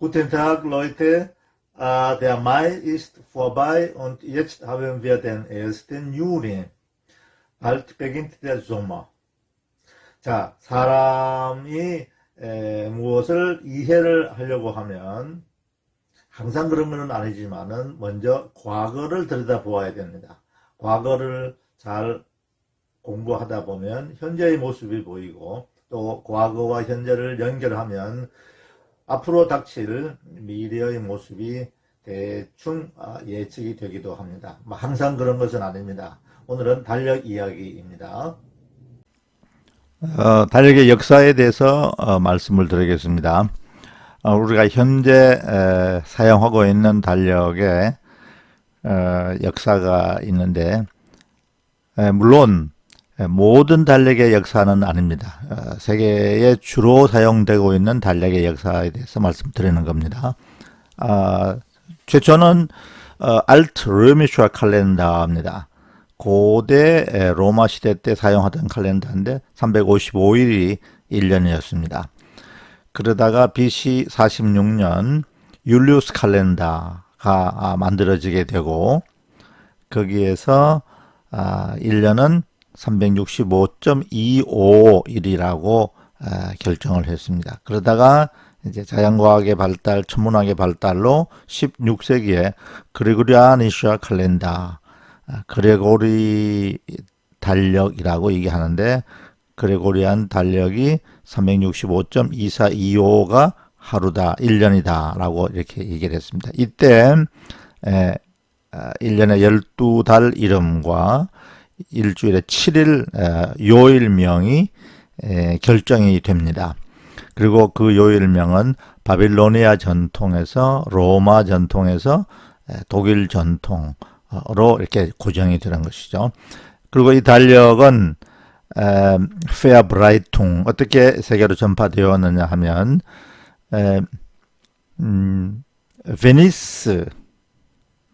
Guten Tag, Leute. Der Mai ist vorbei und jetzt haben wir den 1. Juni. Bald beginnt der Sommer. 자, 사람이 무엇을 이해를 하려고 하면 항상 그런 건 아니지만은 먼저 과거를 들여다보아야 됩니다. 과거를 잘 공부하다 보면 현재의 모습이 보이고 또 과거와 현재를 연결하면 앞으로 닥칠 미래의 모습이 대충 예측이 되기도 합니다. 항상 그런 것은 아닙니다. 오늘은 달력 이야기입니다. 달력의 역사에 대해서 말씀을 드리겠습니다. 우리가 현재 사용하고 있는 달력에 역사가 있는데 물론 모든 달력의 역사는 아닙니다. 세계에 주로 사용되고 있는 달력의 역사에 대해서 말씀드리는 겁니다. 최초는 알트 르미슈아 칼렌더입니다. 고대 로마 시대 때 사용하던 칼렌더인데 355일이 1년이었습니다. 그러다가 BC 46년 율리우스 칼렌더가 만들어지게 되고 거기에서 1년은 365.25일이라고 결정을 했습니다. 그러다가 이제 자연과학의 발달, 천문학의 발달로 16세기에 그레고리아니슈아 칼렌더, 그레고리 달력이라고 얘기하는데 그레고리안 달력이 365.2425가 하루다, 1년이다 라고 이렇게 얘기를 했습니다. 이때 1년에 12달 이름과 일주일에 7일 요일명이 결정이 됩니다. 그리고 그 요일명은 바빌로니아 전통에서 로마 전통에서 독일 전통으로 이렇게 고정이 되는 것이죠. 그리고 이 달력은 페어브라이퉁 어떻게 세계로 전파되었느냐 하면 베니스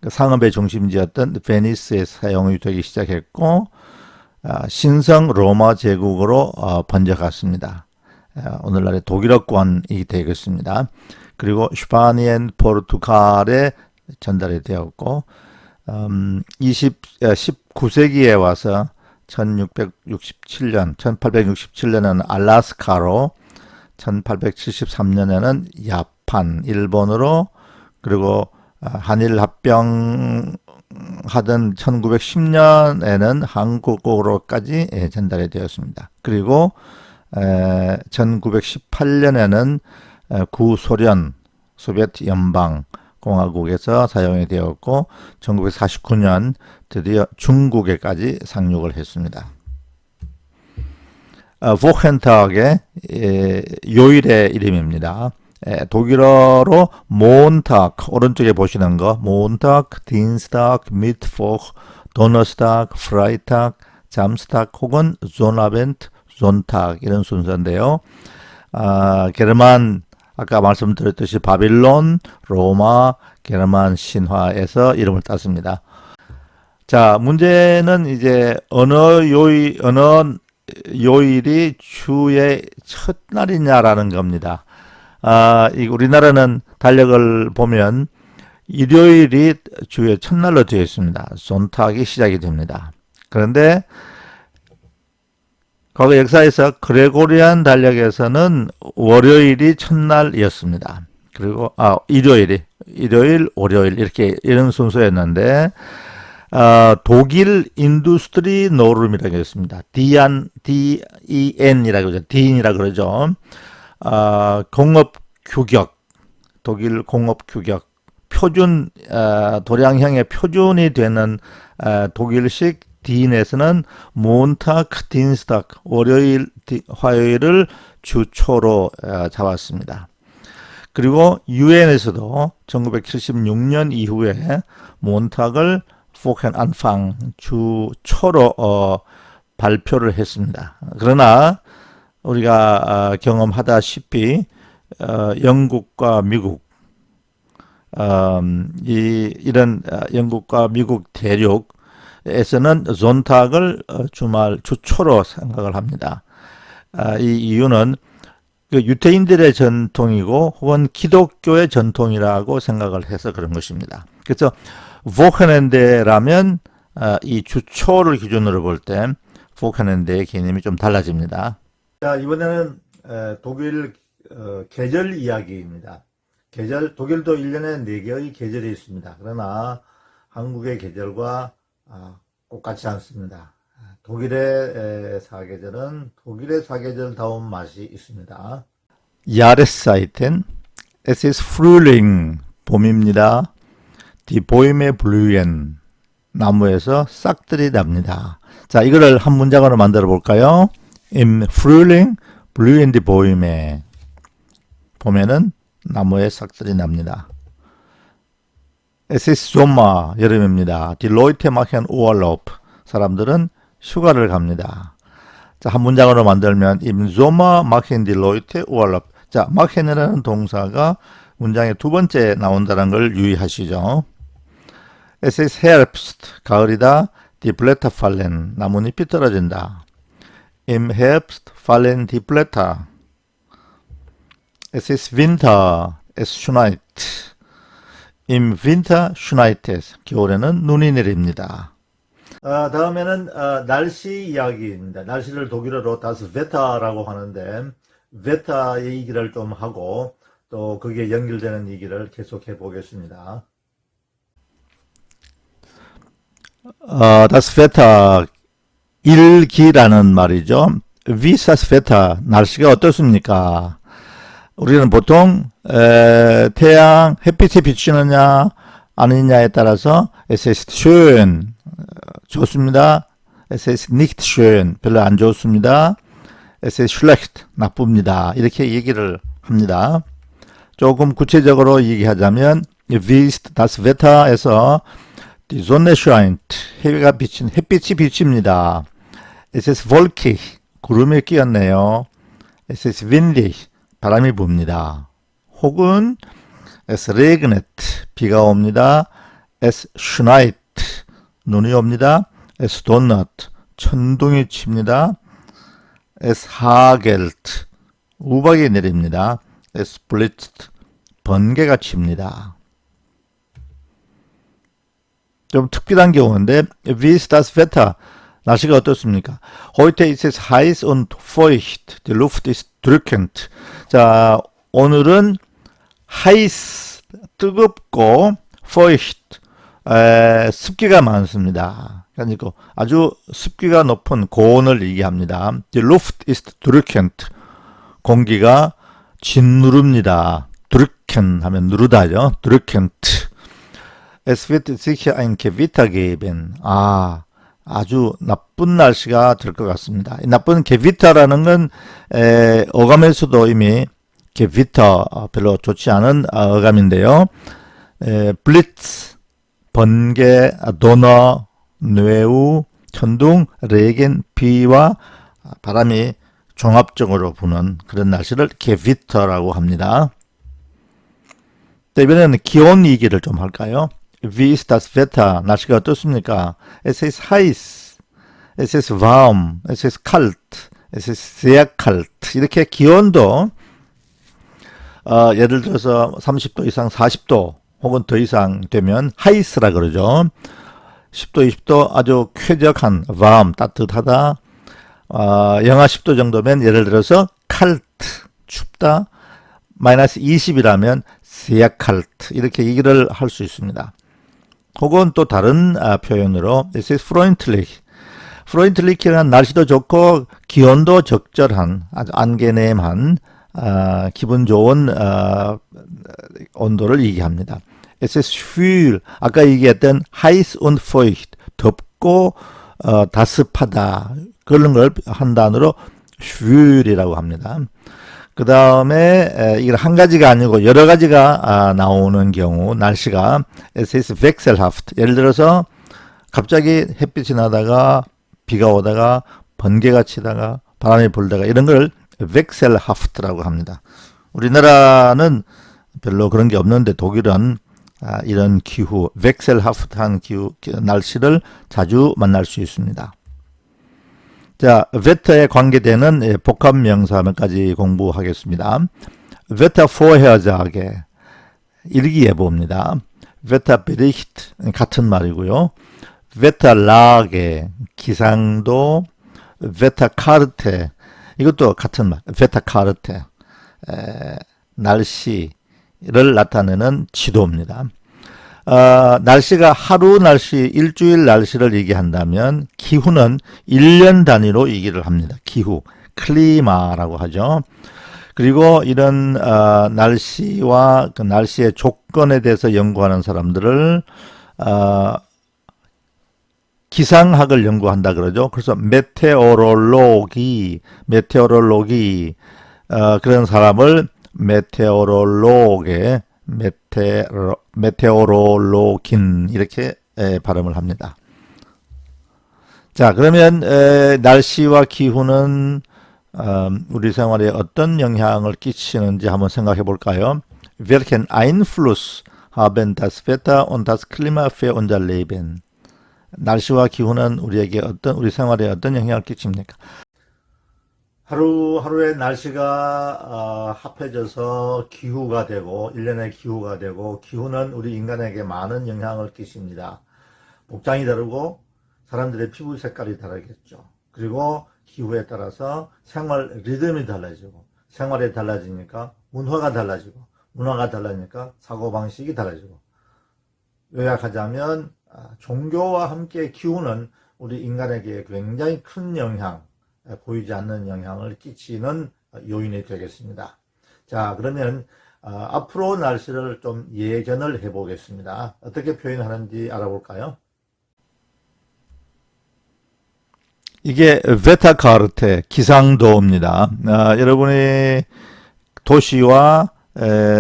상업의 중심지였던 베니스에 사용이 되기 시작했고 신성 로마 제국으로 번져갔습니다. 오늘날의 독일어권이 되겠습니다. 그리고 스파니엔 포르투갈에 전달이 되었고 19세기에 와서 1867년에는 알라스카로 1873년에는 야판, 일본으로 그리고 한일 합병하던 1910년에는 한국으로까지 전달이 되었습니다. 그리고 1918년에는 구소련 소비에트 연방 공화국에서 사용이 되었고 1949년 드디어 중국에까지 상륙을 했습니다. 보헨탁의 요일의 이름입니다. 독일어로 몬타크 오른쪽에 보시는 거 몬타크, 딘스타크, 미트포크, 도너스타크, 프라이타크, 잠스타크 혹은 존아벤트, 존타크 이런 순서인데요. 게르만 아까 말씀드렸듯이 바빌론, 로마, 게르만 신화에서 이름을 땄습니다. 자, 문제는 이제 어느 요일이 주의 첫날이냐라는 겁니다. 우리나라는 달력을 보면 일요일이 주의 첫날로 되어 있습니다. 손탁이 시작이 됩니다. 그런데 과거 역사에서 그레고리안 달력에서는 월요일이 첫날이었습니다. 그리고 일요일, 월요일 이런 순서였는데 독일 인두스트리 노름이라고 했습니다. DEN이라고 그러죠. DIN이라고 그러죠. 공업 규격, 독일 공업 규격, 표준, 도량형의 표준이 되는 독일식 DIN에서는 몬타크, 딘스타크, 월요일, 화요일을 주초로 잡았습니다. 그리고 유엔에서도 1976년 이후에 몬탁을 포켄 안팡 주초로 발표를 했습니다. 그러나 우리가 경험하다시피 영국과 미국 이런 영국과 미국 대륙에서는 존탁을 주말 주초로 생각을 합니다. 이 이유는 그 유태인들의 전통이고 혹은 기독교의 전통이라고 생각을 해서 그런 것입니다. 그래서 보크넨데라면 이 주초를 기준으로 볼 때 보크넨데의 개념이 좀 달라집니다. 자, 이번에는 독일 계절 이야기입니다. 계절, 독일도 1년에 4개의 계절이 있습니다. 그러나 한국의 계절과 똑같지 않습니다. 독일의 사계절은 독일의 사계절다운 맛이 있습니다. 야레사이텐, es ist Frühling, 봄입니다. Die Bäume blühen, 나무에서 싹들이 납니다. 자, 이거를 한 문장으로 만들어 볼까요? Im Frühling blühen die Bäume. 봄에는 나무에 싹들이 납니다. Es ist Sommer, 여름입니다. Die Leute machen Urlaub, 사람들은 휴가를 갑니다. 자, 한 문장으로 만들면 Im Sommer machen die Leute Urlaub. 자, machen이라는 동사가 문장의 두 번째 나온다는 걸 유의하시죠. Es ist Herbst, 가을이다. Die Blätter fallen, 나뭇잎이 떨어진다. Im Herbst fallen die Blätter. Es ist Winter, es schneit. Im Winter schneit es, 겨울에는 눈이 내립니다. 다음에는 날씨 이야기입니다. 날씨를 독일어로 das Wetter라고 하는데 Wetter의 얘기를 좀 하고 또 거기에 연결되는 얘기를 계속해 보겠습니다. Das Wetter, 일기라는 말이죠. Wie ist das Wetter? 날씨가 어떻습니까? 우리는 보통 태양, 햇빛이 비치느냐 아니냐에 따라서 es ist schön, 좋습니다. Es ist nicht schön, 별로 안 좋습니다. Es ist schlecht, 나쁩니다. 이렇게 얘기를 합니다. 조금 구체적으로 얘기하자면 Wie ist das Wetter에서 Die Sonne scheint, 햇빛이 비칩니다. Es ist wolkig, 구름이 끼었네요. Es ist windig, 바람이 붑니다. 혹은 Es regnet, 비가 옵니다. Es schneit, 눈이 옵니다. Es donnert, 천둥이 칩니다. Es hagelt, 우박이 내립니다. Es blitzt, 번개가 칩니다. 좀 특별한 경우인데 Wie ist das Wetter? 날씨가 어떻습니까? Heute ist es heiß und feucht. Die Luft ist drückend. 자, 오늘은 heiß, 뜨겁고 feucht, 습기가 많습니다. 그러니까 아주 습기가 높은 고온을 얘기합니다. Die Luft ist drückend. 공기가 짓누릅니다. drücken 하면 누르다죠. drückend. Es wird sicher ein Gewitter geben. 아주 나쁜 날씨가 될 것 같습니다. 이 나쁜 Gewitter라는 건 어감에서도 이미 Gewitter 별로 좋지 않은 어감인데요. Blitz, 번개, Donner, 뇌우, 천둥, Regen, 비와 바람이 종합적으로 부는 그런 날씨를 Gewitter라고 합니다. 이번에는 기온 얘기를 좀 할까요? Wie ist das Wetter? 날씨가 어떻습니까? Es ist heiß, es ist warm, es ist kalt, es ist sehr kalt. 이렇게 기온도 예를 들어서 30도 이상 40도 혹은 더 이상 되면 heiß라 그러죠. 10도 20도 아주 쾌적한 warm, 따뜻하다. 영하 10도 정도면 예를 들어서 kalt, 춥다. 마이너스 20이라면 sehr kalt 이렇게 얘기를 할 수 있습니다. 혹은 또 다른 표현으로 This is freundlich. freundlich는 날씨도 좋고 기온도 적절한 아주 안개냄한 기분 좋은 온도를 얘기합니다. Es ist schwül. 아까 얘기했던 heiß und feucht. 덥고 다습하다. 그런 걸 한 단어로 schwül이라고 합니다. 그 다음에 이게 한 가지가 아니고 여러 가지가 나오는 경우 날씨가 Es ist wechselhaft. 예를 들어서 갑자기 햇빛이 나다가 비가 오다가 번개가 치다가 바람이 불다가 이런 걸 wechselhaft라고 합니다. 우리나라는 별로 그런 게 없는데 독일은 이런 기후, wechselhaft한 기후, 날씨를 자주 만날 수 있습니다. 자, Wetter에 관계되는 복합 명사 몇 가지 공부하겠습니다. Wetter vorhersage, 일기예보입니다. Wetterbericht, 같은 말이고요. Wetterlage, 기상도. Wetterkarte, 이것도 같은 말. Wetterkarte, 날씨를 나타내는 지도입니다. 날씨가 하루 날씨, 일주일 날씨를 얘기한다면 기후는 1년 단위로 얘기를 합니다. 기후, 클리마라고 하죠. 그리고 이런 날씨와 그 날씨의 조건에 대해서 연구하는 사람들을 기상학을 연구한다 그러죠. 그래서 메테오롤로기 그런 사람을 메테오롤로게 메테오롤로긴 이렇게 발음을 합니다. 자, 그러면 날씨와 기후는 우리 생활에 어떤 영향을 끼치는지 한번 생각해 볼까요? Welchen Einfluss haben das Wetter und das Klima für unser Leben? 날씨와 기후는 우리에게 우리 생활에 어떤 영향을 끼칩니까? 하루하루의 날씨가 합해져서 기후가 되고 1년의 기후가 되고 기후는 우리 인간에게 많은 영향을 끼칩니다. 복장이 다르고 사람들의 피부 색깔이 다르겠죠. 그리고 기후에 따라서 생활 리듬이 달라지고 생활이 달라지니까 문화가 달라지고 문화가 달라지니까 사고방식이 달라지고 요약하자면 종교와 함께 기후는 우리 인간에게 굉장히 큰 영향, 보이지 않는 영향을 끼치는 요인이 되겠습니다. 자, 그러면 앞으로 날씨를 좀 예견을 해보겠습니다. 어떻게 표현하는지 알아볼까요? 이게 베타카르테 기상도입니다. 여러분이 도시와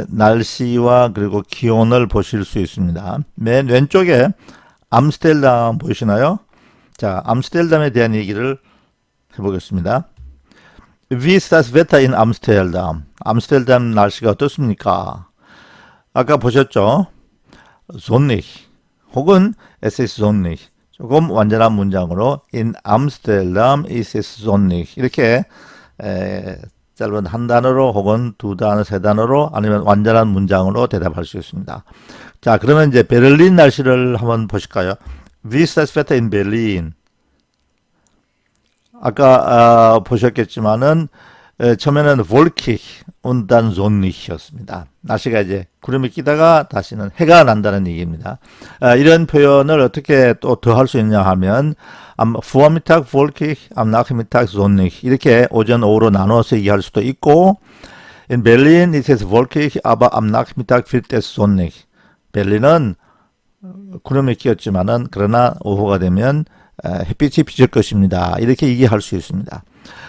날씨와 그리고 기온을 보실 수 있습니다. 맨 왼쪽에 암스테르담 보이시나요? 자, 암스테르담에 대한 얘기를 해보겠습니다. Wie ist das Wetter in Amsterdam? 암스테르담 날씨가 어떻습니까? 아까 보셨죠? sonnig 혹은 es ist sonnig. 조금 완전한 문장으로 in Amsterdam is it sonnig. 이렇게 짧은 한 단어로 혹은 두 단어, 세 단어로 아니면 완전한 문장으로 대답할 수 있습니다. 자, 그러면 이제 베를린 날씨를 한번 보실까요? Wie ist das Wetter in Berlin? 아까 보셨겠지만은 처음에는 wolkig und dann sonnig이었습니다. 날씨가 이제 구름이 끼다가 다시는 해가 난다는 얘기입니다. 이런 표현을 어떻게 또 더 할 수 있냐 하면 am Vormittag wolkig, am Nachmittag sonnig 이렇게 오전 오후로 나눠서 얘기할 수도 있고 in Berlin ist es wolkig, aber am Nachmittag wird es sonnig. 베를린은 구름이 끼었지만은 그러나 오후가 되면 햇빛이 비칠 것입니다. 이렇게 얘기할 수 있습니다.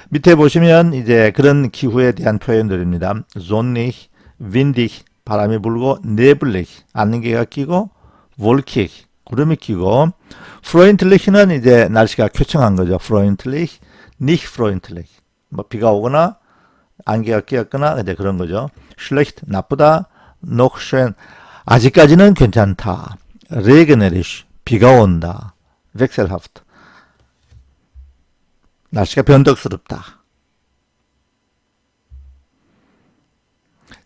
밑에 보시면 이제 그런 기후에 대한 표현들입니다. sonnig, windig, 바람이 불고, neblig, 안개가 끼고, wolkig, 구름이 끼고, freundlich는 이제 날씨가 쾌청한 거죠. freundlich, nicht freundlich, 뭐 비가 오거나 안개가 끼었거나 이제 그런 거죠. schlecht, 나쁘다, noch schön, 아직까지는 괜찮다. regnerisch, 비가 온다. wechselhaft, 날씨가 변덕스럽다.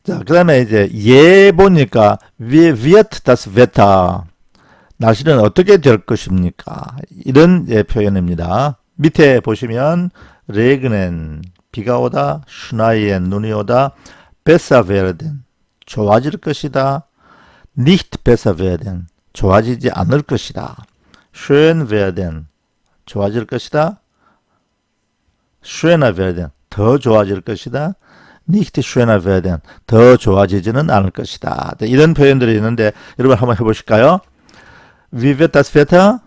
자, 그 다음에 이제 보니까 wie wird das Wetter? 날씨는 어떻게 될 것입니까? 이런 표현입니다. 밑에 보시면 regnen, 비가 오다, schneien, 눈이 오다, besser werden, 좋아질 것이다, nicht besser werden, 좋아지지 않을 것이다, schön werden, 좋아질 것이다, schöner werden, 더 좋아질 것이다, nicht schöner werden, 더 좋아지지는 않을 것이다. 이런 표현들이 있는데 여러분 한번 해보실까요? Wie wird das Wetter?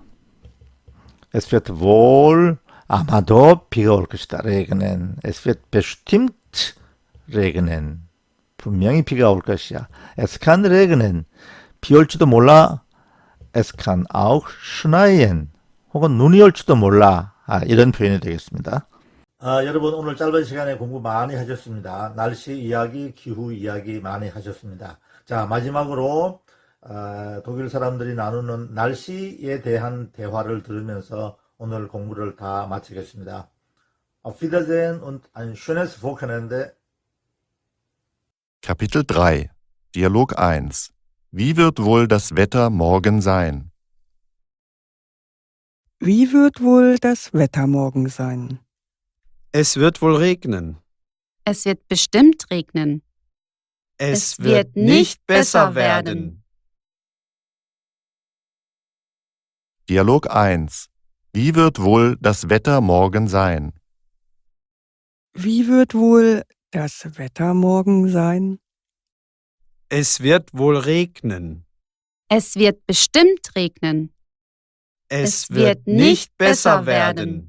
Es wird wohl 아마도 비가 올 것이다. regnen. Es wird bestimmt regnen. 분명히 비가 올 것이야. Es kann regnen. 비 올지도 몰라. Es kann auch schneien. 혹은 눈이 올지도 몰라. 이런 표현이 되겠습니다. 여러분 오늘 짧은 시간에 공부 많이 하셨습니다. 날씨 이야기, 기후 이야기 많이 하셨습니다. 자, 마지막으로 독일 사람들이 나누는 날씨에 대한 대화를 들으면서 오늘 공부를 다 마치겠습니다. Auf Wiedersehen und ein schönes Wochenende. Kapitel 3 Dialog 1 Wie wird wohl das Wetter morgen sein? Wie wird wohl das Wetter morgen sein? Es wird wohl regnen. Es wird bestimmt regnen. Es wird nicht besser werden. Dialog 1 Wie wird wohl das Wetter morgen sein? Wie wird wohl das Wetter morgen sein? Es wird wohl regnen. Es wird bestimmt regnen. Es wird nicht besser werden.